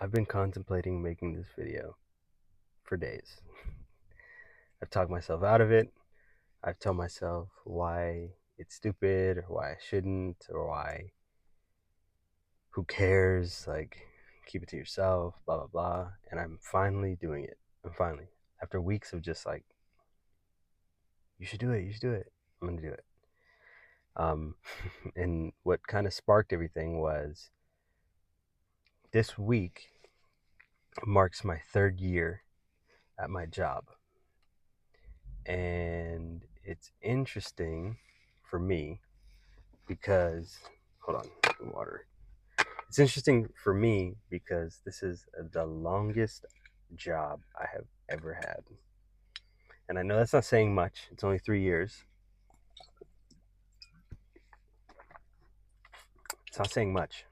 I've been contemplating making this video for days. I've talked myself out of it. I've told myself why it's stupid or why I shouldn't or why who cares, like keep it to yourself, blah blah blah. And I'm finally doing it. I'm finally after weeks of just like you should do it, you should do it. I'm gonna do it. Um and what kind of sparked everything was this week marks my third year at my job. And it's interesting for me because hold on, water. It's interesting for me because this is the longest job I have ever had. And I know that's not saying much. It's only 3 years. It's not saying much.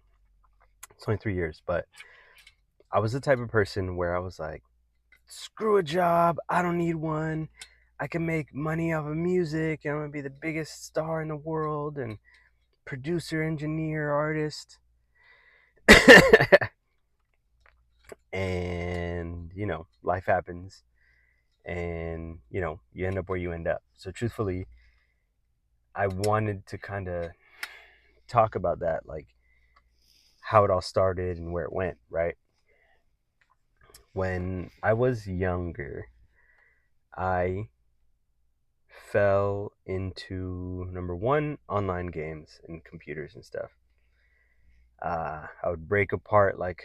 It's only 3 years, but I was the type of person where I was like, screw a job. I don't need one. I can make money off of music and I'm going to be the biggest star in the world and producer, engineer, artist. And life happens and you end up where you end up. So truthfully, I wanted to kind of talk about that, like how it all started and where it went. Right, when I was younger, I fell into, number one, online games and computers and stuff. I would break apart like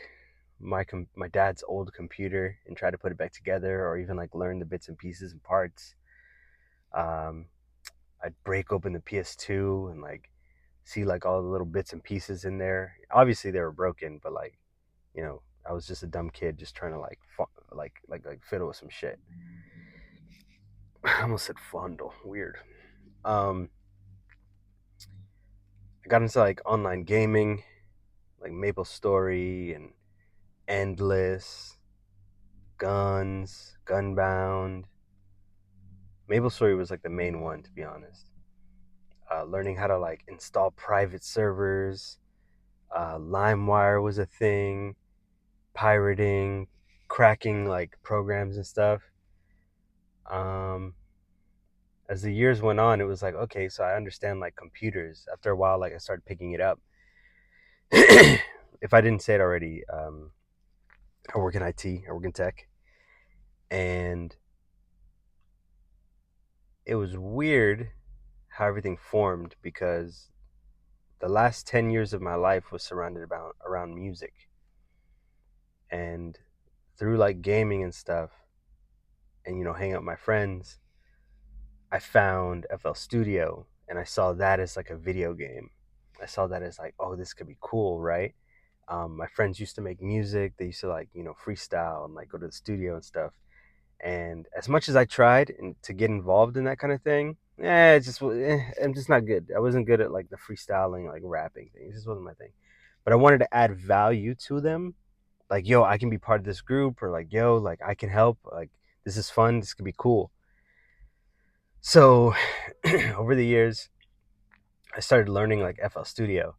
my dad's old computer and try to put it back together, or even like learn the bits and pieces and parts. um, I'd break open the PS2 and like see like all the little bits and pieces in there. Obviously they were broken, but like, I was just a dumb kid just trying to like fiddle with some shit. I almost said fondle. Weird. Um, I got into like online gaming, like Maple Story and Endless, Guns, Gunbound. Maple Story was like the main one, to be honest. Learning how to like install private servers. LimeWire was a thing. Pirating, cracking like programs and stuff. Um, as the years went on, it was like, okay, so I understand like computers. After a while, like I started picking it up. If I didn't say it already, I work in IT, I work in tech, and it was weird how everything formed because the last 10 years of my life was surrounded about around music, and through like gaming and stuff, and hang out with my friends, I found FL Studio and I saw that as like a video game. I saw that as like, oh, this could be cool, right? My friends used to make music. They used to like, freestyle and like go to the studio and stuff. And as much as I tried to get involved in that kind of thing, I'm just not good. I wasn't good at like the freestyling, like rapping thing. It just wasn't my thing. But I wanted to add value to them. Like, yo, I can be part of this group, or like, yo, like I can help. Like, this is fun. This could be cool. So over the years, I started learning like FL Studio,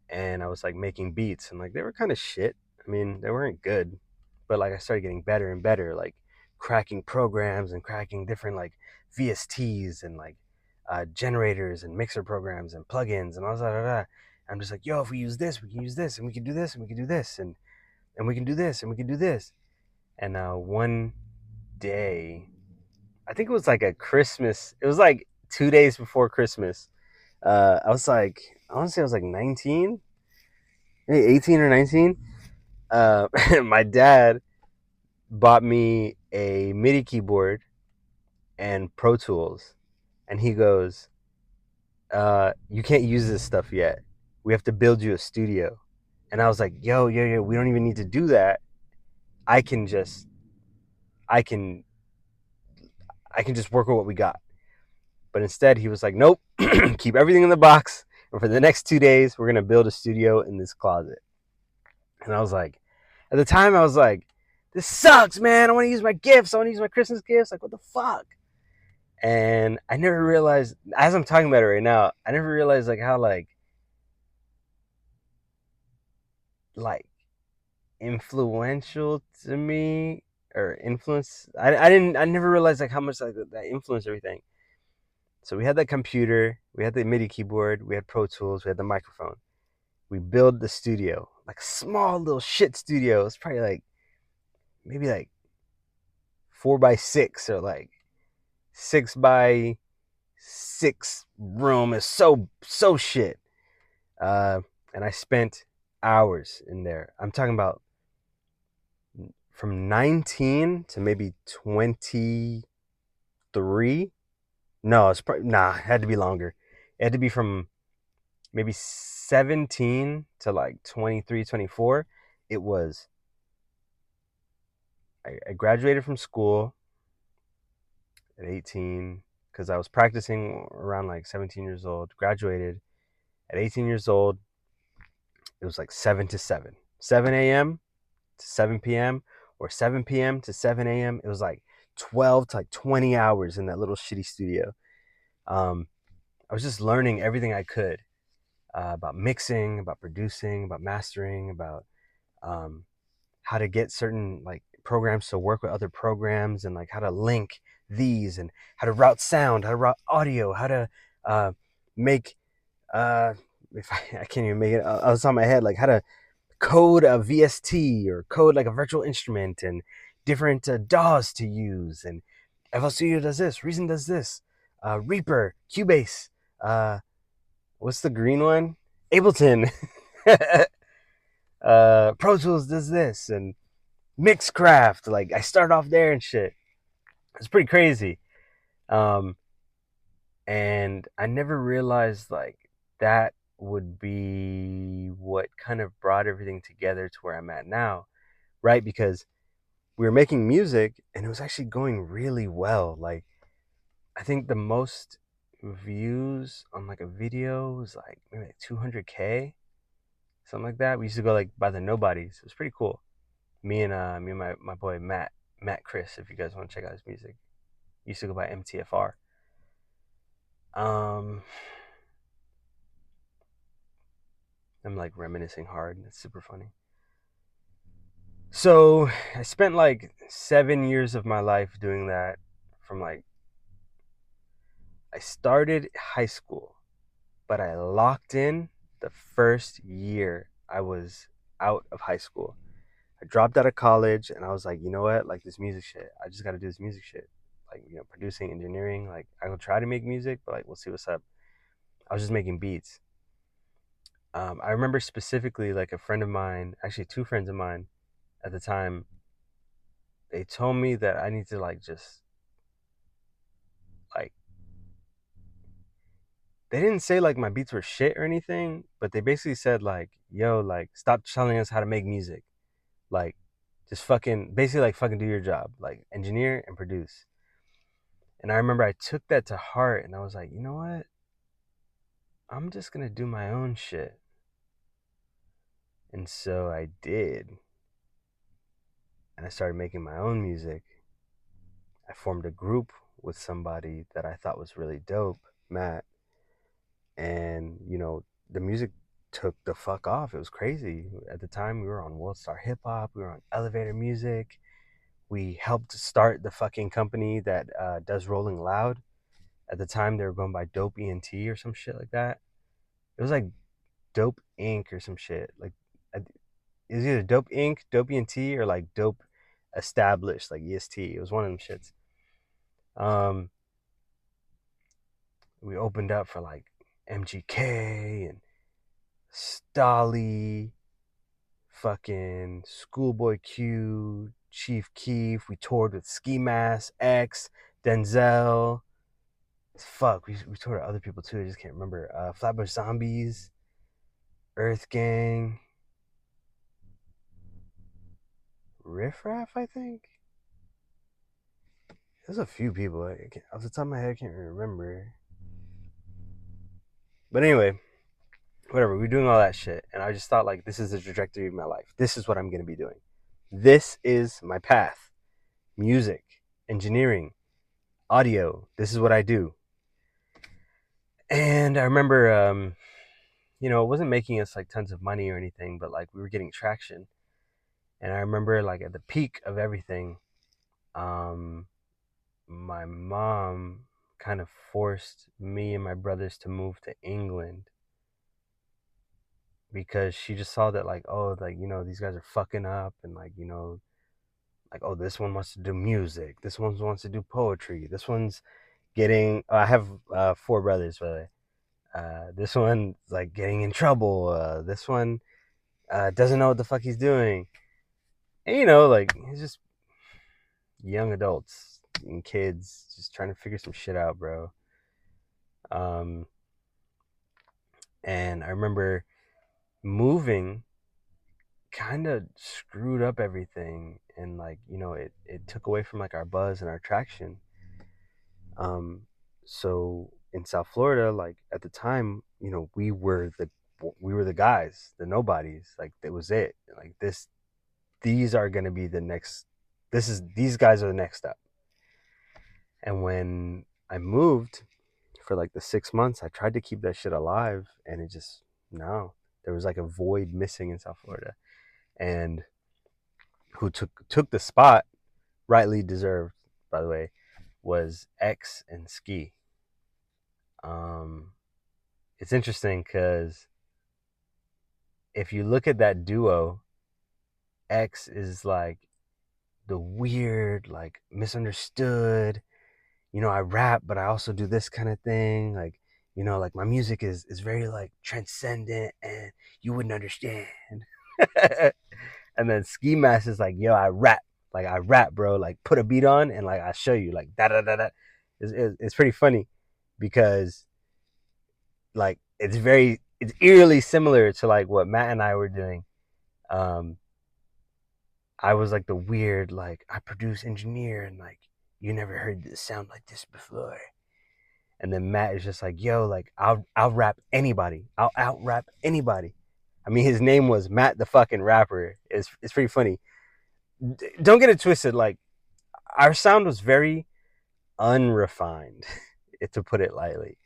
and I was like making beats, and like they were kind of shit. I mean, they weren't good, but like I started getting better and better, like cracking programs and cracking different like VSTs and like generators and mixer programs and plugins and all that. I'm just like, yo, if we use this, we can use this, and we can do this, and we can do this, and we can do this, and we can do this. And one day, I think it was like a Christmas. It was like 2 days before Christmas. I was like, I want to say I was like 19, maybe 18 or 19. My dad bought me a MIDI keyboard and Pro Tools, and he goes, "You can't use this stuff yet. We have to build you a studio." And I was like, "Yo, yo, yo, we don't even need to do that. I can just, I can, I can just work with what we got." But instead, he was like, "Nope, keep everything in the box. And for the next 2 days, we're gonna build a studio in this closet." And I was like, at the time, I was like, "This sucks, man. I want to use my gifts. I want to use my Christmas gifts. Like, what the fuck?" And I never realized, as I'm talking about it right now, I never realized like how like influential to me, or influence. I never realized like how much like that influenced everything. So we had that computer, we had the MIDI keyboard, we had Pro Tools, we had the microphone. We built the studio, like a small little shit studio. It's probably like maybe like 4x6 or like 6x6 room. Is so shit. Uh, and I spent hours in there. I'm talking about from 19 to maybe 23. No, it's probably it had to be longer. It had to be from maybe 17 to like 23, 24. It was I graduated from school at 18 because I was practicing around like 17 years old. Graduated at 18 years old. It was like 7 to 7. 7 a.m. to 7 p.m. or 7 p.m. to 7 a.m. It was like 12 to like 20 hours in that little shitty studio. Um, I was just learning everything I could about mixing, about producing, about mastering, about um, how to get certain like programs to work with other programs, and like how to link these, and how to route sound, how to route audio, how to make if I can't even make it out of the top of my head, like how to code a VST or code like a virtual instrument, and different DAWs to use. And FL Studio does this, Reason does this, Reaper, Cubase, uh, what's the green one? Ableton. Pro Tools does this, and Mixcraft. Like I started off there and shit. It's pretty crazy. Um, and I never realized like that would be what kind of brought everything together to where I'm at now, right? Because we were making music and it was actually going really well. Like I think the most views on like a video was like maybe like 200K, something like that. We used to go like by the Nobodies. It was pretty cool. Me and my boy Matt Chris, if you guys want to check out his music. He used to go by MTFR. Um I'm like reminiscing hard. It's super funny. So I spent like 7 years of my life doing that. From like I started high school, but I locked in the first year I was out of high school. I dropped out of college and I was like, you know what? Like this music shit. I just got to do this music shit. Like, producing, engineering. Like, I will try to make music, but like, we'll see what's up. I was just making beats. I remember specifically, like, a friend of mine, actually, two friends of mine at the time, they told me that I need to, like, just, like, they didn't say, like, my beats were shit or anything, but they basically said, like, yo, like, stop telling us how to make music. Like, just fucking, basically, like, fucking do your job. Like, engineer and produce. And I remember I took that to heart and I was like, you know what? I'm just gonna do my own shit. And so I did. And I started making my own music. I formed a group with somebody that I thought was really dope, Matt. And, the music took the fuck off. It was crazy. At the time, we were on World Star Hip Hop, we were on Elevator Music. We helped start the fucking company that does Rolling Loud. At the time, they were going by Dope ENT or some shit like that. It was like Dope Inc. or some shit. Like, it was either Dope Inc., Dope ENT, or like Dope Established, like EST. It was one of them shits. Um, we opened up for like MGK and Stolly, fucking Schoolboy Q, Chief Keef. We toured with Ski Mask, X, Denzel. Fuck, we toured with other people too. I just can't remember. Flatbush Zombies, Earth Gang, Riff Raff, I think. There's a few people. Off the top of my head, I can't remember. But anyway, whatever. We're doing all that shit, and I just thought like, this is the trajectory of my life. This is what I'm gonna be doing. This is my path. Music, engineering, audio. This is what I do. And I remember, it wasn't making us like tons of money or anything, but like we were getting traction. And I remember like at the peak of everything, my mom kind of forced me and my brothers to move to England because she just saw that like, oh, like, these guys are fucking up, and like, like, oh, this one wants to do music, this one wants to do poetry, this one's getting I have four brothers, by the way. This one's like getting in trouble, this one doesn't know what the fuck he's doing. And like, he's just young adults and kids just trying to figure some shit out, bro. um and I remember moving kind of screwed up everything, and like, it took away from like our buzz and our traction. um so in South Florida, like at the time, we were the guys, the nobodies. Like, that was it. Like, these are going to be the next, these guys are the next step. And when I moved for like the 6 months, I tried to keep that shit alive, and it just, no, there was like a void missing in South Florida. And who took the spot, rightly deserved, by the way, was X and Ski. Um, it's interesting because if you look at that duo, X is like the weird, like misunderstood. I rap, but I also do this kind of thing. Like, like my music is very like transcendent, and you wouldn't understand. And then Ski Mask is like, yo, I rap. Like, I rap, bro. Like, put a beat on, and like I show you, like, da da da da. It's pretty funny because like it's eerily similar to like what Matt and I were doing. Um, I was like the weird, like, I produce engineer, and like, you never heard this sound like this before. And then Matt is just like, yo, like, I'll rap anybody. I'll out rap anybody. I mean, his name was Matt the fucking rapper. It's pretty funny. Don't get it twisted. Like, our sound was very unrefined, to put it lightly.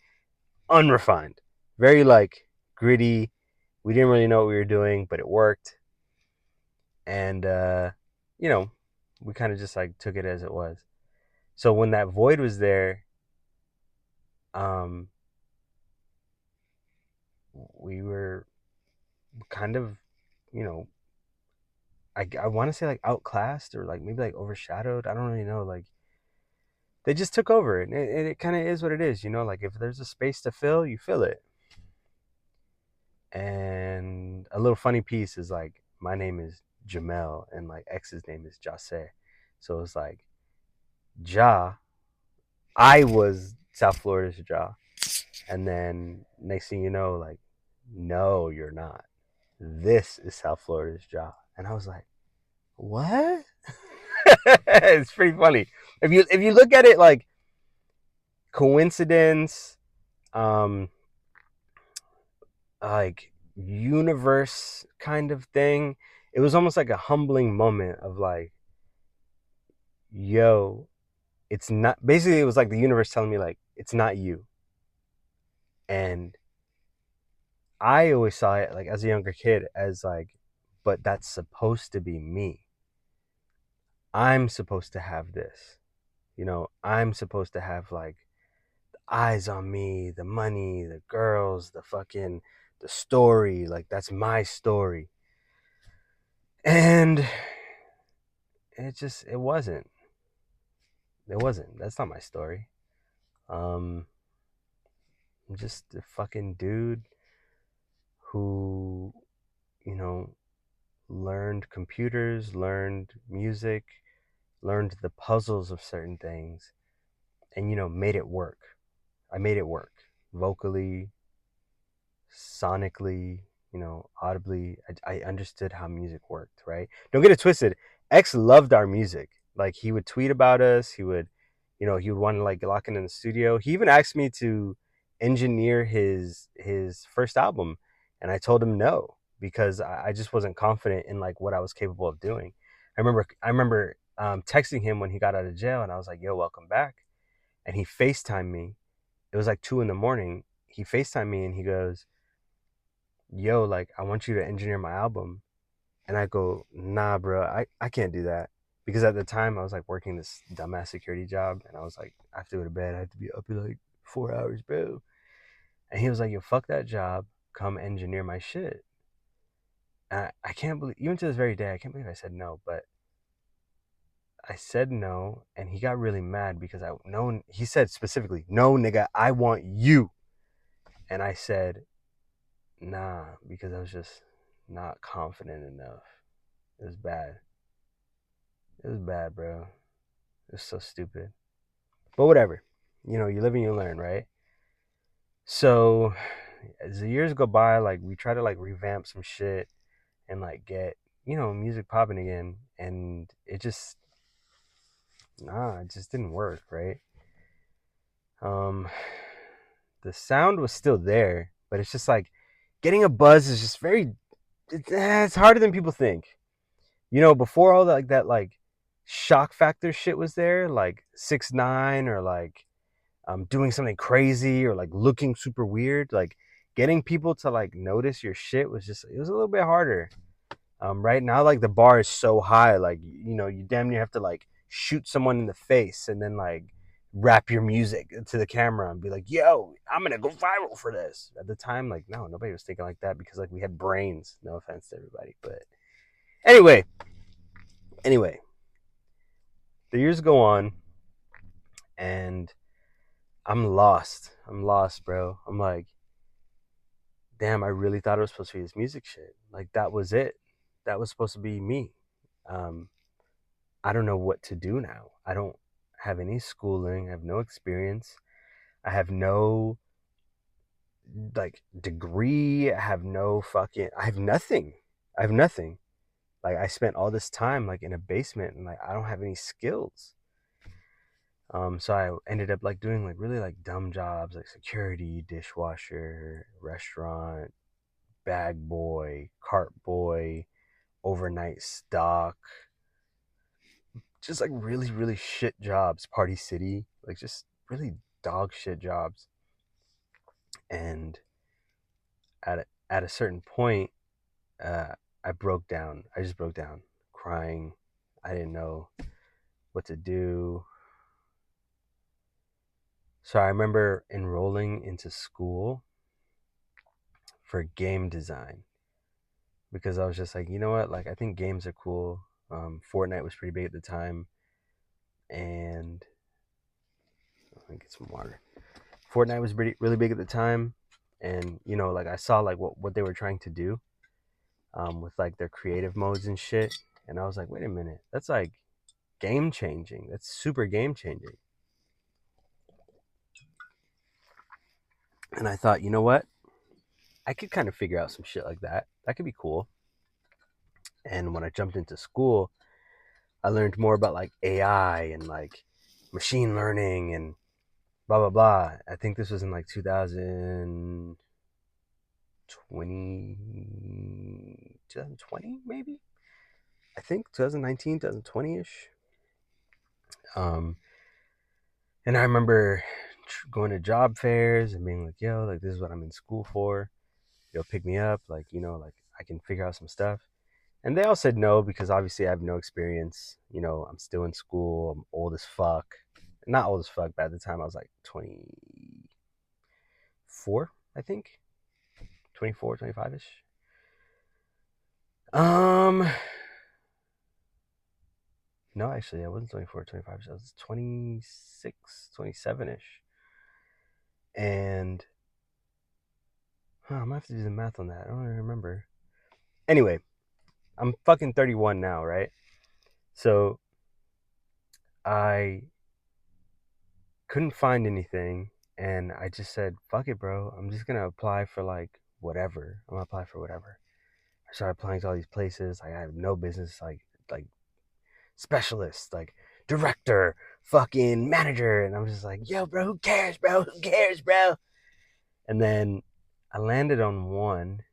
Unrefined. Very like gritty. We didn't really know what we were doing, but it worked. And you know, we kind of just like took it as it was. So when that void was there, um, we were kind of, you know, I want to say like outclassed, or like maybe like overshadowed. I don't really know. Like, they just took over, and it kind of is what it is. Like, if there's a space to fill, you fill it. And a little funny piece is like, my name is Jamel, and like X's name is Jase. So it's like, Ja, I was South Florida's Ja. And then next thing you know, like, no, you're not. This is South Florida's Ja. And I was like, what? It's pretty funny. If you look at it like coincidence, um, like universe kind of thing, it was almost like a humbling moment of like, yo, it's not, basically it was like the universe telling me like, it's not you. And I always saw it like as a younger kid as like, but that's supposed to be me. I'm supposed to have this. I'm supposed to have like eyes on me, the money, the girls, the story. Like, that's my story. And it wasn't. It wasn't. That's not my story. Um, I'm just a fucking dude who, you know, learned computers, learned music, learned the puzzles of certain things, and made it work. I made it work vocally, sonically, audibly. I understood how music worked, right? Don't get it twisted. X loved our music. Like, he would tweet about us. He would want to like lock in the studio. He even asked me to engineer his first album, and I told him no, because I just wasn't confident in like what I was capable of doing. I remember texting him when he got out of jail, and I was like, "Yo, welcome back." And he FaceTimed me. It was like 2 a.m. He FaceTimed me, and he goes, yo, like, I want you to engineer my album. And I go, nah, bro, I can't do that. Because at the time I was like working this dumbass security job, and I was like, I have to go to bed. I have to be up in like 4 hours, bro. And he was like, yo, fuck that job. Come engineer my shit. And I can't believe, even to this very day, I can't believe I said no. But I said no, and he got really mad because he said specifically, no, nigga, I want you. And I said, nah, because I was just not confident enough. It was bad. It was bad, bro. It was so stupid. But whatever. You live and you learn, right? So as the years go by, like we try to like revamp some shit and like get, music popping again. And it just didn't work, right? Um the sound was still there, but it's just like getting a buzz is just it's harder than people think. Before all that, like shock factor shit was there, like 6ix9ine, or like doing something crazy, or like looking super weird, like getting people to like notice your shit it was a little bit harder. Right now, like the bar is so high, like you damn near have to like shoot someone in the face and then like rap your music to the camera and be like, "Yo, I'm gonna go viral for this." At the time, like no, nobody was thinking like that because like we had brains. No offense to everybody, but anyway, anyway, the years go on, and I'm lost. I'm lost, bro. I'm like, damn, I really thought it was supposed to be this music shit. Like that was it. That was supposed to be me. Um, I don't know what to do now. I don't have any schooling. I have no experience. I have no like degree. I have nothing. I have nothing. Like I spent all this time like in a basement, and like I don't have any skills. So I ended up like doing like really like dumb jobs, like security, dishwasher, restaurant, bag boy, cart boy, overnight stock, just like really, really shit jobs, Party City, like just really dog shit jobs. And at a certain point, uh, I broke down. I just broke down, crying. I didn't know what to do. So I remember enrolling into school for game design because I was just like, you know what? Like, I think games are cool. Fortnite was pretty big at the time, and I think it's some water. Fortnite was really big at the time, and like I saw like what they were trying to do, with like their creative modes and shit, and I was like, wait a minute, that's like game changing. That's super game changing. And I thought, you know what? I could kind of figure out some shit like that. That could be cool. And when I jumped into school, I learned more about like AI and like machine learning and blah blah blah. I think this was in like 2020 maybe. I think 2019, 2020ish. Um, and I remember going to job fairs and being like, "Yo, like this is what I'm in school for. Yo, pick me up. Like, like I can figure out some stuff." And they all said no because obviously I have no experience. I'm still in school. I'm old as fuck. Not old as fuck, but at the time I was like 24, I think. 24, 25ish. Um, no, actually, I wasn't 24, 25. I was 26, 27ish. And I'm gonna have to do the math on that. I don't even remember. Anyway, I'm fucking 31 now, right? So I couldn't find anything, and I just said, fuck it, bro. I'm just gonna apply for like whatever. I'm gonna apply for whatever. I started applying to all these places. I have no business, like specialist, like director, fucking manager. And I'm just like, yo, bro, who cares, bro? Who cares, bro? And then I landed on one,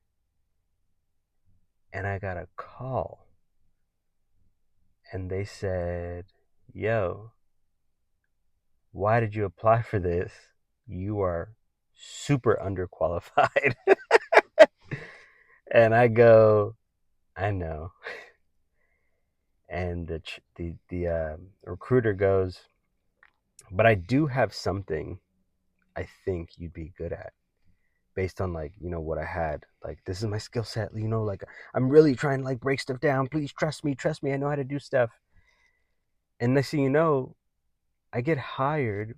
and I got a call, and they said, yo, why did you apply for this? You are super underqualified. And I go, I know. And the recruiter goes, but I do have something I think you'd be good at, based on like what I had. Like, this is my skill set. Like, I'm really trying to like break stuff down. Please trust me. Trust me. I know how to do stuff. And next thing you know, I get hired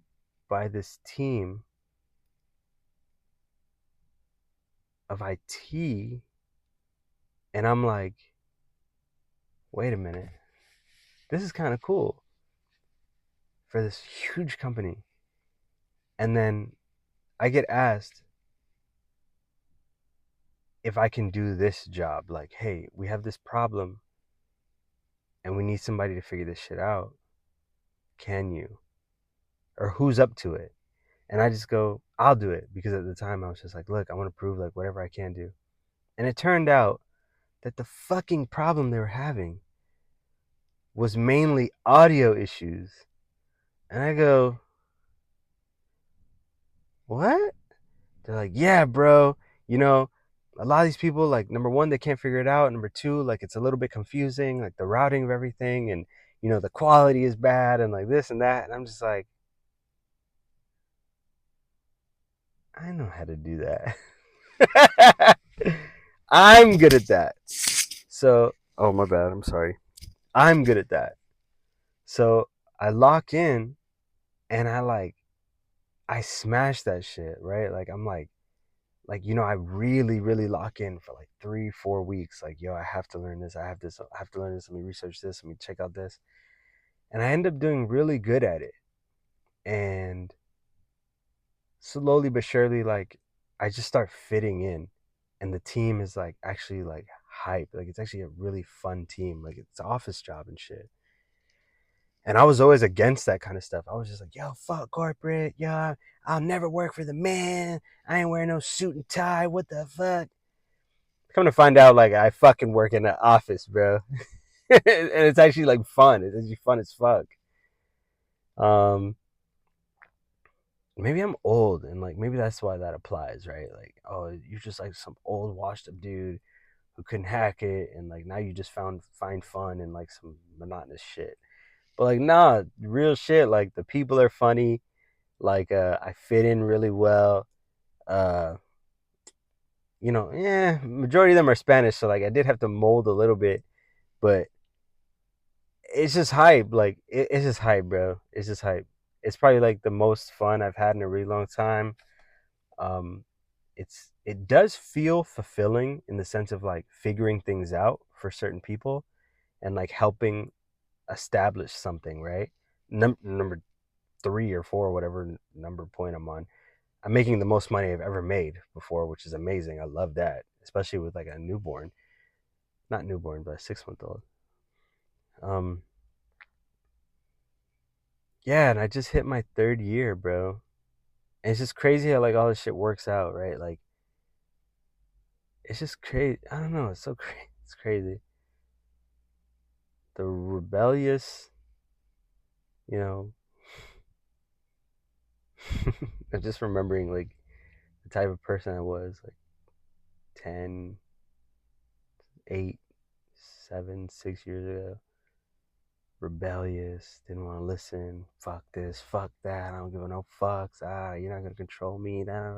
by this team of IT, and I'm like, wait a minute, this is kind of cool for this huge company. And then I get asked if I can do this job. Like, hey, we have this problem and we need somebody to figure this shit out. Can you? Or who's up to it? And I just go, I'll do it. Because at the time I was just like, look, I want to prove like whatever I can do. And it turned out that the fucking problem they were having was mainly audio issues. And I go, what? They're like, yeah, bro, you know, a lot of these people, like, number one, they can't figure it out. Number two, like, it's a little bit confusing, like the routing of everything, and the quality is bad, and like this and that. And I'm just like, I know how to do that. I'm good at that. So, oh, my bad. I'm sorry. I'm good at that. So I lock in, and I smash that shit, right? Like, I'm like I really really lock in for like 3-4 weeks. Like, yo, I have to learn this, I have this, I have to learn this, let me research this, let me check out this. And I end up doing really good at it. And slowly but surely, like, I just start fitting in. And the team is like actually like hype. Like, it's actually a really fun team. Like, it's an office job and shit. And I was always against that kind of stuff. I was just like, yo, fuck corporate. Yeah, I'll never work for the man. I ain't wearing no suit and tie. What the fuck? Come to find out, like, I fucking work in an office, bro. And it's actually like fun. It's actually fun as fuck. Um, maybe I'm old, and like maybe that's why that applies, right? Like, oh, you're just like some old washed up dude who couldn't hack it, and like now you just find fun in like some monotonous shit. But like, nah, real shit. Like, the people are funny. Like, I fit in really well. Uh, yeah, majority of them are Spanish, so like I did have to mold a little bit, but it's just hype. Like, it's just hype, bro. It's just hype. It's probably like the most fun I've had in a really long time. Um, it does feel fulfilling in the sense of like figuring things out for certain people and like helping establish something, right? Number 3 or 4, whatever number point I'm on, I'm making the most money I've ever made before, which is amazing. I love that, especially with like a newborn, not newborn, but a 6 month old. Um, yeah, and I just hit my third year, bro. And it's just crazy how like all this shit works out, right? Like, it's just crazy. I don't know. It's so crazy. It's crazy. The rebellious, you know. I'm just remembering like the type of person I was like 10, 8, 7, 6 years ago. Rebellious, didn't want to listen. Fuck this, fuck that. I don't give a no fucks. You're not gonna control me. Da, da,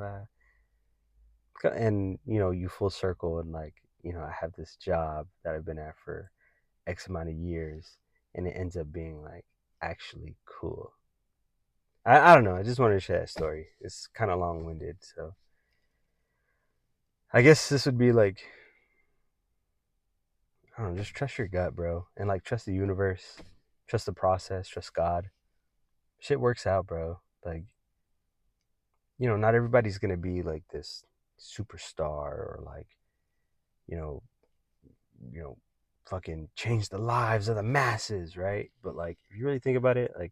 da. And you full circle, and like I have this job that I've been at for X amount of years, and it ends up being like actually cool. I don't know. I just wanted to share that story. It's kind of long winded, so I guess this would be like, I don't know, just trust your gut, bro, and like trust the universe, trust the process, trust God. Shit works out, bro. Like, not everybody's gonna be like this superstar or like, you know, you know, fucking change the lives of the masses, right? But like, if you really think about it, like,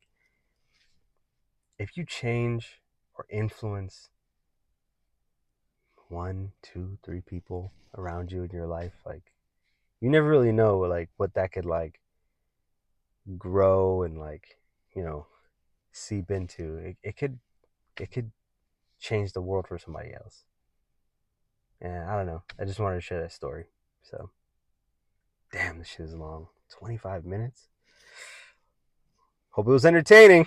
if you change or influence one, two, three people around you in your life, like, you never really know like what that could like grow and like, you know, seep into. It could change the world for somebody else. And I don't know. I just wanted to share that story. So Damn, this shit is long. 25 minutes. Hope it was entertaining.